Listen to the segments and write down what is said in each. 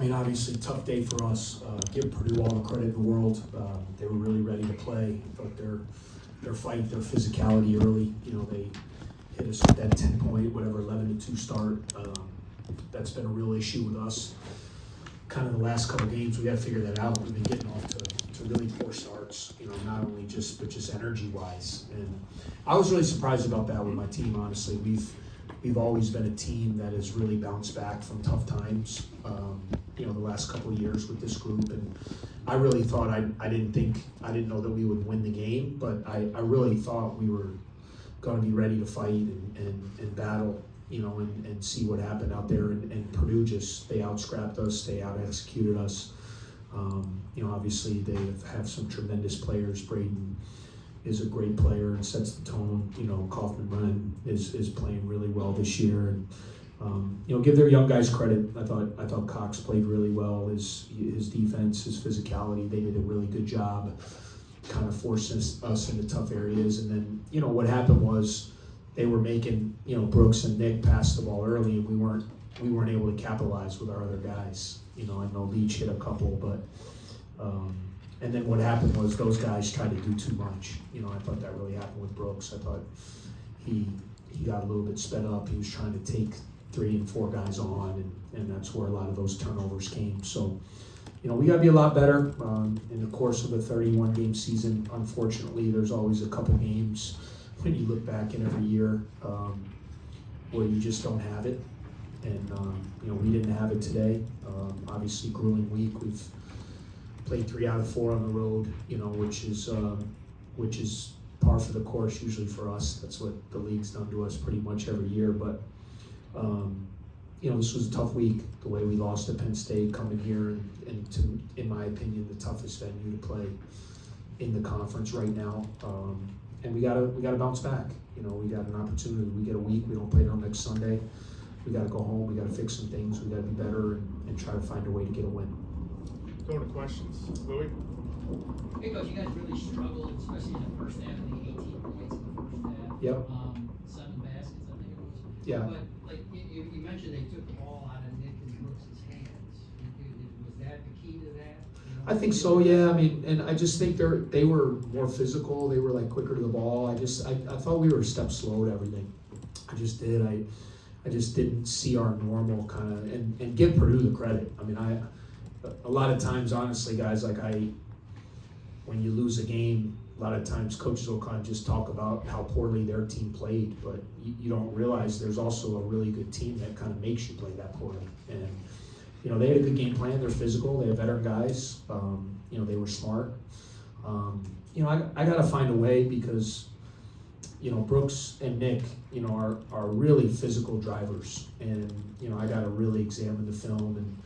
mean, obviously, tough day for us. Give Purdue all the credit in the world. They were really ready to play. I thought their fight, their physicality early, they hit us with that 10-point, 11-2 start. That's been a real issue with us. Kind of the last couple games, we got to figure that out. We've been getting off to really poor starts, not only just energy-wise. And I was really surprised about that with my team, honestly. We've always been a team that has really bounced back from tough times, the last couple of years with this group. And I really thought, I didn't know that we would win the game, but I really thought we were going to be ready to fight and battle, and see what happened out there. And Purdue they out-scrapped us, they out-executed us. Obviously they have some tremendous players. Braden is a great player and sets the tone. Kaufman is playing really well this year. And give their young guys credit. I thought Cox played really well. His defense, his physicality, they did a really good job kind of forcing us into tough areas. And then, what happened was they were making, Brooks and Nick pass the ball early, and we weren't able to capitalize with our other guys. I know Leach hit a couple, but and then what happened was those guys tried to do too much. I thought that really happened with Brooks. I thought he got a little bit sped up. He was trying to take 3 and 4 guys on, and that's where a lot of those turnovers came. So, we got to be a lot better in the course of a 31-game season. Unfortunately, there's always a couple games when you look back in every year where you just don't have it. And, we didn't have it today. Obviously, grueling week. We've played 3 out of 4 on the road, which is par for the course usually for us. That's what the league's done to us pretty much every year. But, this was a tough week, the way we lost to Penn State, coming here and to, in my opinion, the toughest venue to play in the conference right now. And we gotta bounce back. We got an opportunity. We get a week. We don't play till next Sunday. We got to go home. We got to fix some things. We got to be better and try to find a way to get a win. Go to questions. Louis? Hey, Coach, you guys really struggled, especially in the first half, of the 18 points in the first half. Yep. 7 baskets, I think it was. Yeah. But, you mentioned they took the ball out of Nick and Brooks' hands. Was that the key to that? I think so, yeah. I mean, and I just think they were more physical. They were, quicker to the ball. I thought we were a step slow to everything. I just did. I just didn't see our normal kind of, and give Purdue the credit. I mean, a lot of times, honestly, guys, when you lose a game, a lot of times coaches will kind of just talk about how poorly their team played, but you don't realize there's also a really good team that kind of makes you play that poorly. And, they had a good game plan. They're physical. They have veteran guys. They were smart. I got to find a way because, Brooks and Nick, are really physical drivers. And, I got to really examine the film. And,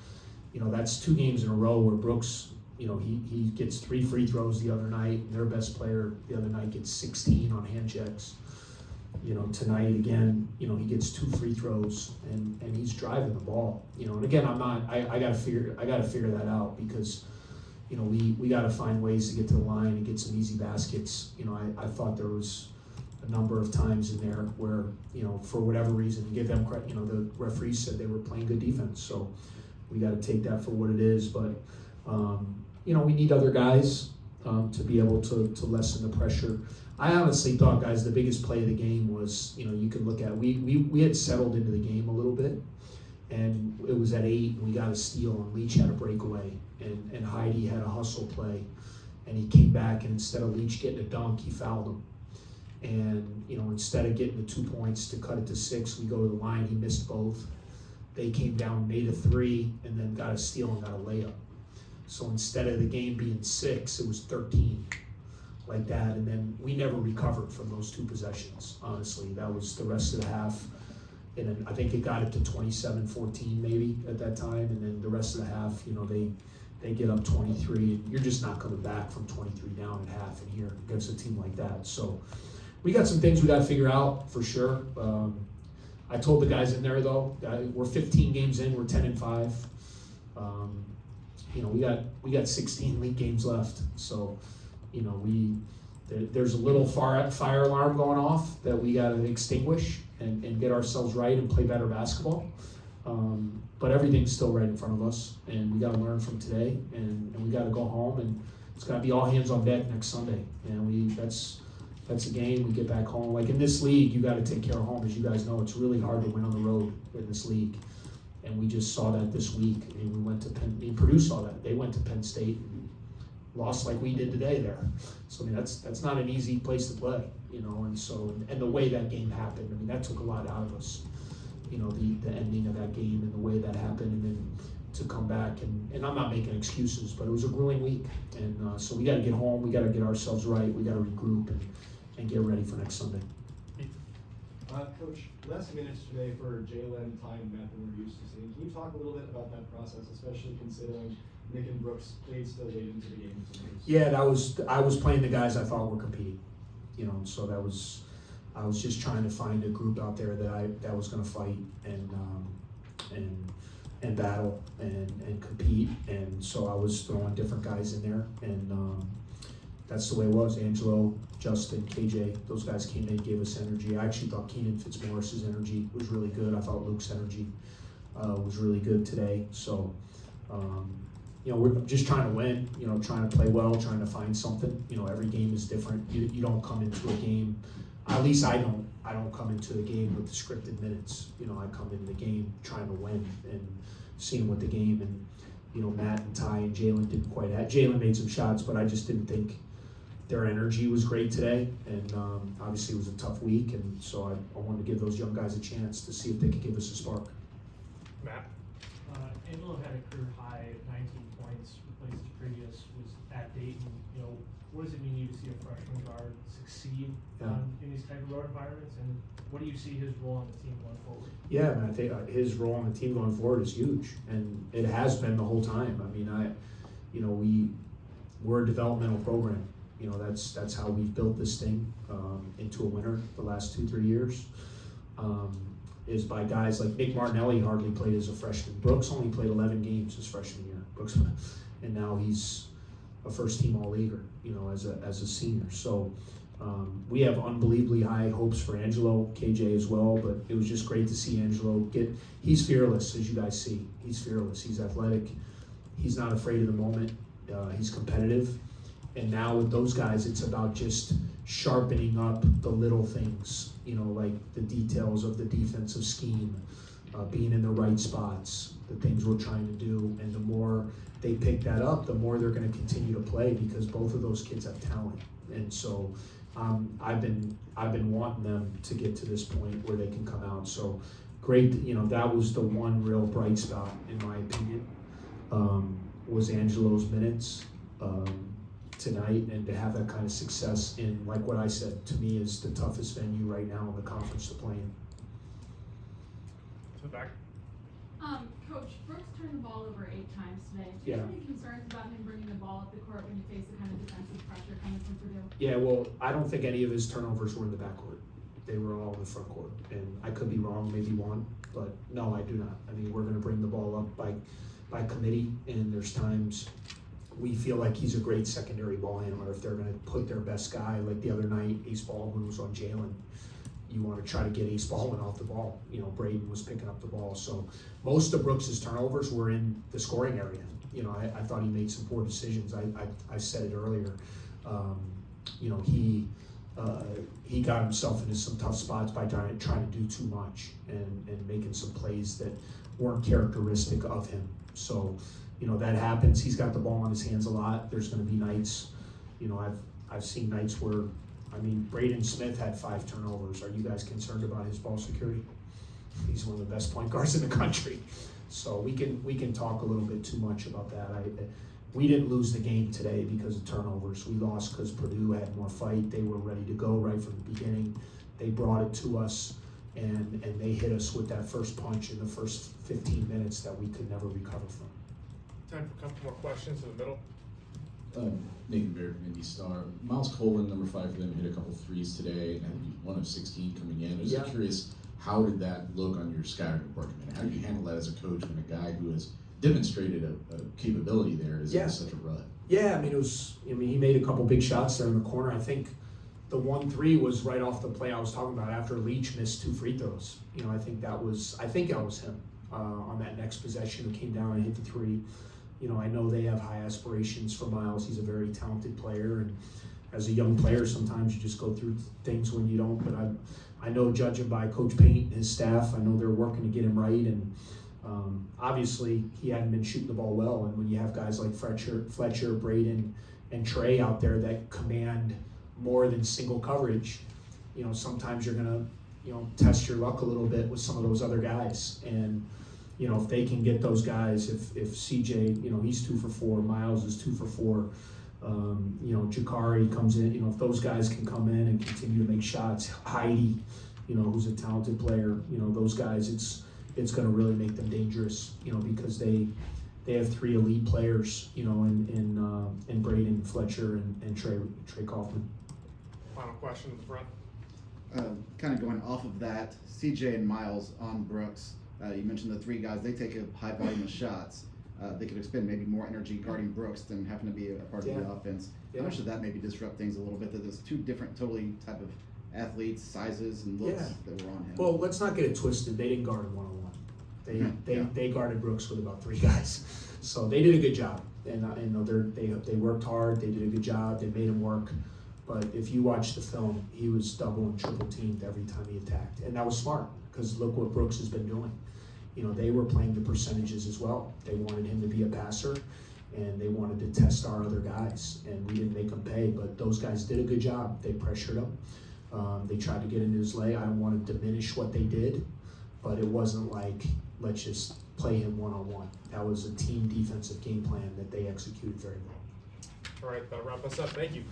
that's 2 games in a row where Brooks, he gets 3 free throws the other night. And their best player the other night gets 16 on hand checks. Tonight again, he gets 2 free throws and he's driving the ball. And again, I got to figure that out because, we got to find ways to get to the line and get some easy baskets. I thought there was a number of times in there where, for whatever reason, give them credit, the referees said they were playing good defense. So we got to take that for what it is. But, we need other guys to be able to lessen the pressure. I honestly thought, guys, the biggest play of the game was, you could look at, we had settled into the game a little bit, and it was at 8, and we got a steal, and Leach had a breakaway, and Heidi had a hustle play, and he came back, and instead of Leach getting a dunk, he fouled him. And, instead of getting the 2 points to cut it to 6, we go to the line, he missed both. They came down, made a 3, and then got a steal and got a layup. So instead of the game being 6, it was 13. Like that, and then we never recovered from those 2 possessions. Honestly, that was the rest of the half, and then I think it got it to 27-14 maybe at that time, and then the rest of the half, they get up 23, and you're just not coming back from 23 down at half in here against a team like that. So we got some things we got to figure out for sure. I told the guys in there though, we're 15 games in, we're 10-5. We got 16 league games left, so. There's a little fire alarm going off that we got to extinguish and get ourselves right and play better basketball. But everything's still right in front of us, and we got to learn from today, and we got to go home, and it's got to be all hands on deck next Sunday. And that's a game. We get back home. Like in this league, you got to take care of home. As you guys know, it's really hard to win on the road in this league, and we just saw that this week. I mean, we went to Purdue saw that. They went to Penn State and lost like we did today there. So I mean, that's not an easy place to play, you know. And so and the way that game happened, I mean, that took a lot out of us. You know, the ending of that game and the way that happened, and then to come back, and I'm not making excuses, but it was a grueling week, and so we got to get home, we got to get ourselves right, we got to regroup and get ready for next Sunday. Coach, last minutes today for Jalen, time, Matt, than we're used to seeing. Can you talk a little bit about that process, especially considering Nick and Brooks played still late into the game? Yeah, I was playing the guys I thought were competing, you know, so I was just trying to find a group out there that was going to fight and battle and compete, and so I was throwing different guys in there, and that's the way it was. Angelo, Justin, KJ, those guys came in, gave us energy. I actually thought Keenan Fitzmaurice's energy was really good. I thought Luke's energy was really good today. So, you know, we're just trying to win, you know, trying to play well, trying to find something. You know, every game is different. You don't come into a game, at least I don't come into a game with the scripted minutes. You know, I come into the game trying to win and seeing what the game, and, you know, Matt and Ty and Jalen didn't quite have. Jalen made some shots, but I just didn't think their energy was great today, and obviously it was a tough week, and so I wanted to give those young guys a chance to see if they could give us a spark. Matt? Angelo had a career high at 19 points, replaced his previous, was at Dayton. You know, what does it mean to you to see a freshman guard succeed in these type of road environments, and what do you see his role on the team going forward? Yeah, man, I think his role on the team going forward is huge, and it has been the whole time. I mean, we're a developmental program. You know, that's how we've built this thing into a winner the last 2-3 years. Is by guys like Nick Martinelli hardly played as a freshman. Brooks only played 11 games his freshman year. Brooks, and now he's a first-team All-Leaguer, you know, as a senior. So we have unbelievably high hopes for Angelo, KJ as well. But it was just great to see Angelo he's fearless, as you guys see. He's fearless. He's athletic. He's not afraid of the moment. He's competitive. And now with those guys, it's about just sharpening up the little things, you know, like the details of the defensive scheme, being in the right spots, the things we're trying to do. And the more they pick that up, the more they're going to continue to play, because both of those kids have talent. And so I've been wanting them to get to this point where they can come out. So great, you know, that was the one real bright spot, in my opinion, was Angelo's minutes. Tonight, and to have that kind of success in, like what I said, to me is the toughest venue right now in the conference to play in. To the back. Coach, Brooks turned the ball over 8 times today. Do you have any concerns about him bringing the ball up the court when you face the kind of defensive pressure coming from Purdue? Yeah, well, I don't think any of his turnovers were in the backcourt. They were all in the front court, and I could be wrong, maybe one, but no, I do not. I mean, we're going to bring the ball up by committee, and there's times we feel like he's a great secondary ball handler. If they're going to put their best guy, like the other night, Ace Baldwin was on Jalen, you want to try to get Ace Baldwin off the ball. You know, Braden was picking up the ball. So most of Brooks's turnovers were in the scoring area. You know, I thought he made some poor decisions. I said it earlier. You know, he got himself into some tough spots by trying to do too much and making some plays that weren't characteristic of him. So, you know, that happens. He's got the ball in his hands a lot. There's going to be nights, you know, I've seen nights where, I mean, Braden Smith had 5 turnovers. Are you guys concerned about his ball security? He's one of the best point guards in the country. So we can talk a little bit too much about that. We didn't lose the game today because of turnovers. We lost because Purdue had more fight. They were ready to go right from the beginning. They brought it to us, and they hit us with that first punch in the first 15 minutes that we could never recover from. Time for a couple more questions in the middle. Nathan Baird from Indy Star. Miles Colvin, number 5 for them, hit a couple threes today, and 1 of 16 coming in. I was just curious, how did that look on your scouting report? How do you handle that as a coach when a guy who has demonstrated a capability there is in such a rut? Yeah, I mean, he made a couple big shots there in the corner. I think the 1-3 was right off the play I was talking about after Leach missed 2 free throws. You know, I think that was him. on that next possession who came down and hit the three. You know, I know they have high aspirations for Miles. He's a very talented player, and as a young player, sometimes you just go through things when you don't. But I know, judging by Coach Paint and his staff, I know they're working to get him right. And obviously, he hadn't been shooting the ball well. And when you have guys like Fletcher, Braden, and Trey out there that command more than single coverage, you know, sometimes you're gonna, you know, test your luck a little bit with some of those other guys. And you know, if they can get those guys, if CJ, you know, he's 2 for 4, Miles is 2 for 4, you know, Jakari comes in, you know, if those guys can come in and continue to make shots, Heidi, you know, who's a talented player, you know, those guys, it's going to really make them dangerous, you know, because they have 3 elite players, you know, in Braden, Fletcher, and Trey Kaufman. Final question in the front. Kind of going off of that, CJ and Miles on Brooks. You mentioned the 3 guys, they take a high volume of shots. They could expend maybe more energy guarding Brooks than having to be a part of the offense. Yeah. How much did that maybe disrupt things a little bit, that there's 2 different totally type of athletes, sizes, and looks that were on him? Well, let's not get it twisted. They didn't guard him one-on-one. They guarded Brooks with about 3 guys. So they did a good job. And you know, they worked hard. They did a good job. They made him work. But if you watch the film, he was double and triple teamed every time he attacked. And that was smart, because look what Brooks has been doing. You know, they were playing the percentages as well. They wanted him to be a passer, and they wanted to test our other guys, and we didn't make them pay. But those guys did a good job. They pressured him. They tried to get into his lay. I don't want to diminish what they did, but it wasn't like, let's just play him one-on-one. That was a team defensive game plan that they executed very well. All right, that'll wrap us up. Thank you.